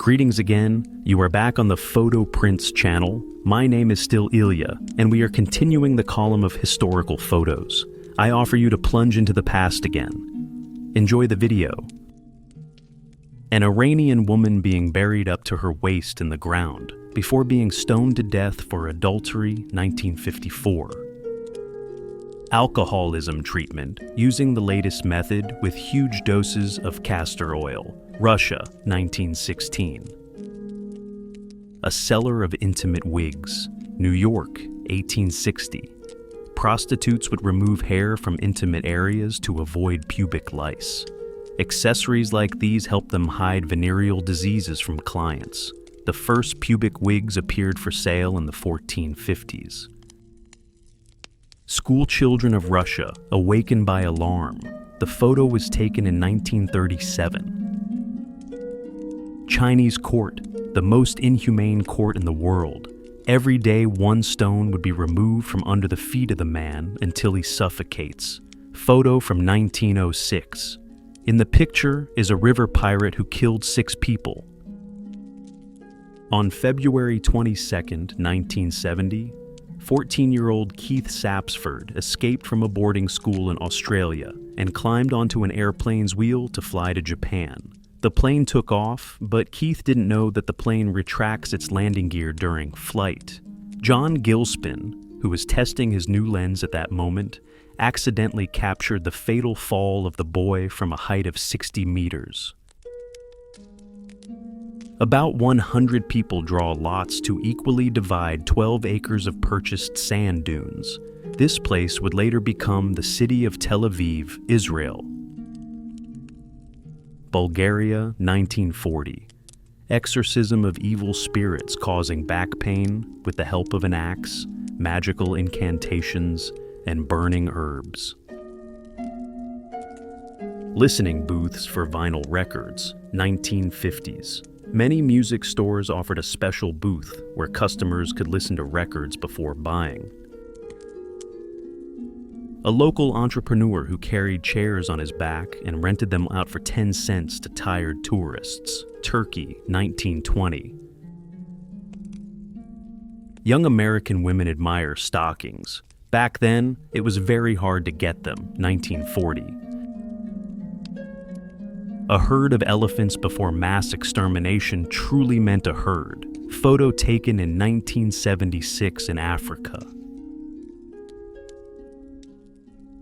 Greetings again. You are back on the Photo Prints channel. My name is still Ilya, and we are continuing the column of historical photos. I offer you to plunge into the past again. Enjoy the video. An Iranian woman being buried up to her waist in the ground before being stoned to death for adultery, 1954. Alcoholism treatment using the latest method with huge doses of castor oil, Russia, 1916. A seller of intimate wigs, New York, 1860. Prostitutes would remove hair from intimate areas to avoid pubic lice. Accessories like these help them hide venereal diseases from clients. The first pubic wigs appeared for sale in the 1450s. School children of Russia awakened by alarm. The photo was taken in 1937. Chinese court, the most inhumane court in the world. Every day one stone would be removed from under the feet of the man until he suffocates. Photo from 1906. In the picture is a river pirate who killed 6 people. On February 22, 1970, 14-year-old Keith Sapsford escaped from a boarding school in Australia and climbed onto an airplane's wheel to fly to Japan. The plane took off, but Keith didn't know that the plane retracts its landing gear during flight. John Gilspin, who was testing his new lens at that moment, accidentally captured the fatal fall of the boy from a height of 60 meters. About 100 people draw lots to equally divide 12 acres of purchased sand dunes. This place would later become the city of Tel Aviv, Israel. Bulgaria, 1940. Exorcism of evil spirits causing back pain with the help of an axe, magical incantations, and burning herbs. Listening booths for vinyl records, 1950s. Many music stores offered a special booth where customers could listen to records before buying. A local entrepreneur who carried chairs on his back and rented them out for 10 cents to tired tourists, Turkey, 1920. Young American women admire stockings. Back then, it was very hard to get them, 1940. A herd of elephants before mass extermination truly meant a herd. Photo taken in 1976 in Africa.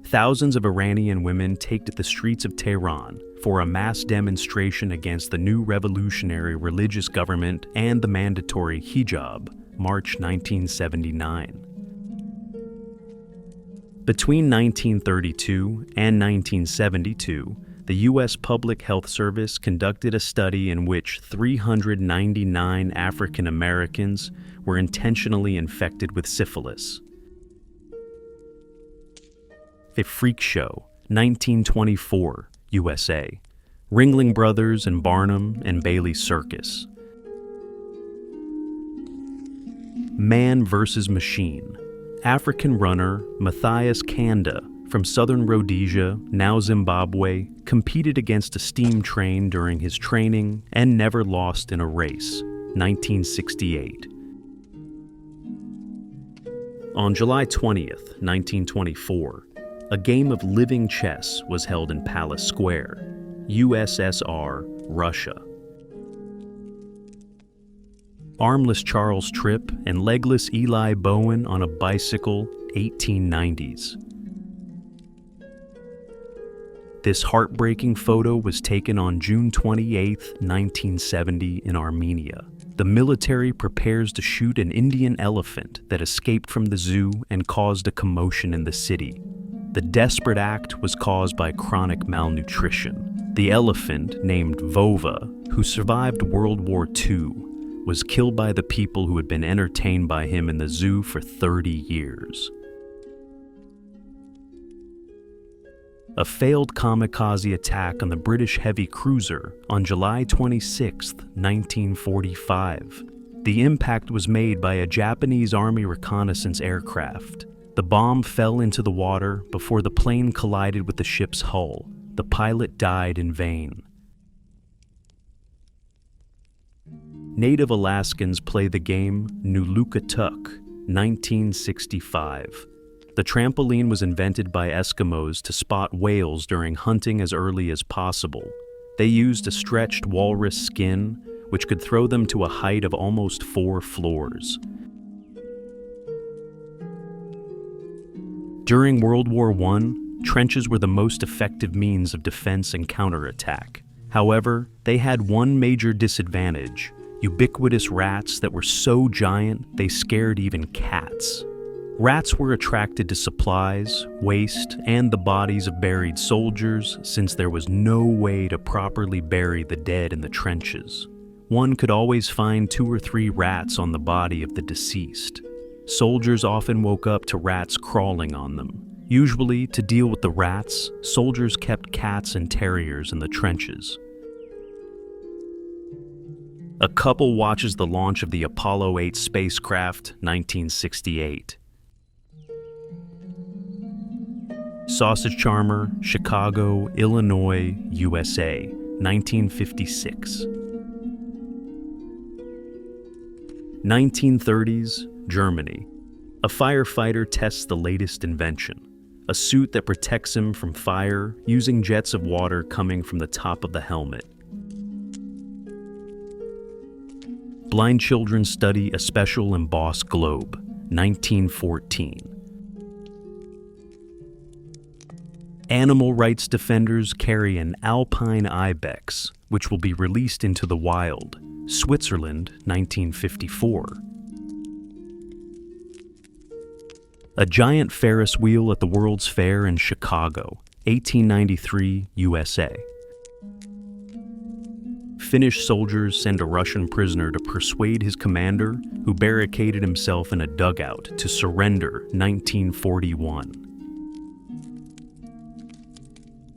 Thousands of Iranian women take to the streets of Tehran for a mass demonstration against the new revolutionary religious government and the mandatory hijab, March 1979. Between 1932 and 1972, the U.S. Public Health Service conducted a study in which 399 African Americans were intentionally infected with syphilis. A Freak Show, 1924, USA. Ringling Brothers and Barnum and Bailey Circus. Man vs. Machine. African runner Matthias Kanda from southern Rhodesia, now Zimbabwe, competed against a steam train during his training and never lost in a race, 1968. On July 20th, 1924, a game of living chess was held in Palace Square, USSR, Russia. Armless Charles Tripp and legless Eli Bowen on a bicycle, 1890s. This heartbreaking photo was taken on June 28, 1970 in Armenia. The military prepares to shoot an Indian elephant that escaped from the zoo and caused a commotion in the city. The desperate act was caused by chronic malnutrition. The elephant, named Vova, who survived World War II, was killed by the people who had been entertained by him in the zoo for 30 years. A failed kamikaze attack on the British heavy cruiser on July 26, 1945. The impact was made by a Japanese Army reconnaissance aircraft. The bomb fell into the water before the plane collided with the ship's hull. The pilot died in vain. Native Alaskans play the game Nulukatuck, 1965. The trampoline was invented by Eskimos to spot whales during hunting as early as possible. They used a stretched walrus skin, which could throw them to a height of almost 4 floors. During World War I, trenches were the most effective means of defense and counterattack. However, they had one major disadvantage: ubiquitous rats that were so giant they scared even cats. Rats were attracted to supplies, waste, and the bodies of buried soldiers since there was no way to properly bury the dead in the trenches. One could always find 2 or 3 rats on the body of the deceased. Soldiers often woke up to rats crawling on them. Usually, to deal with the rats, soldiers kept cats and terriers in the trenches. A couple watches the launch of the Apollo 8 spacecraft, 1968. Sausage Charmer, Chicago, Illinois, USA, 1956. 1930s, Germany. A firefighter tests the latest invention, a suit that protects him from fire using jets of water coming from the top of the helmet. Blind children study a special embossed globe, 1914. Animal rights defenders carry an alpine ibex, which will be released into the wild, Switzerland, 1954. A giant Ferris wheel at the World's Fair in Chicago, 1893, USA. Finnish soldiers send a Russian prisoner to persuade his commander, who barricaded himself in a dugout, to surrender, 1941.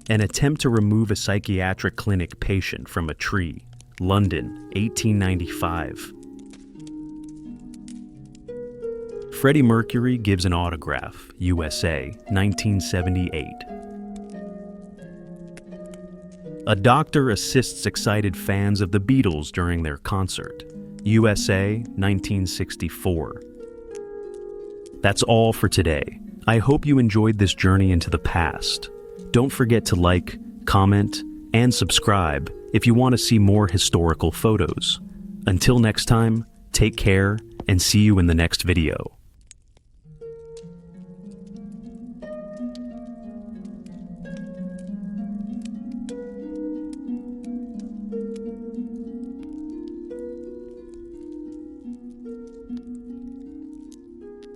An attempt to remove a psychiatric clinic patient from a tree, London, 1895. Freddie Mercury gives an autograph, USA, 1978. A doctor assists excited fans of the Beatles during their concert, USA, 1964. That's all for today. I hope you enjoyed this journey into the past. Don't forget to like, comment, and subscribe if you want to see more historical photos. Until next time, take care and see you in the next video.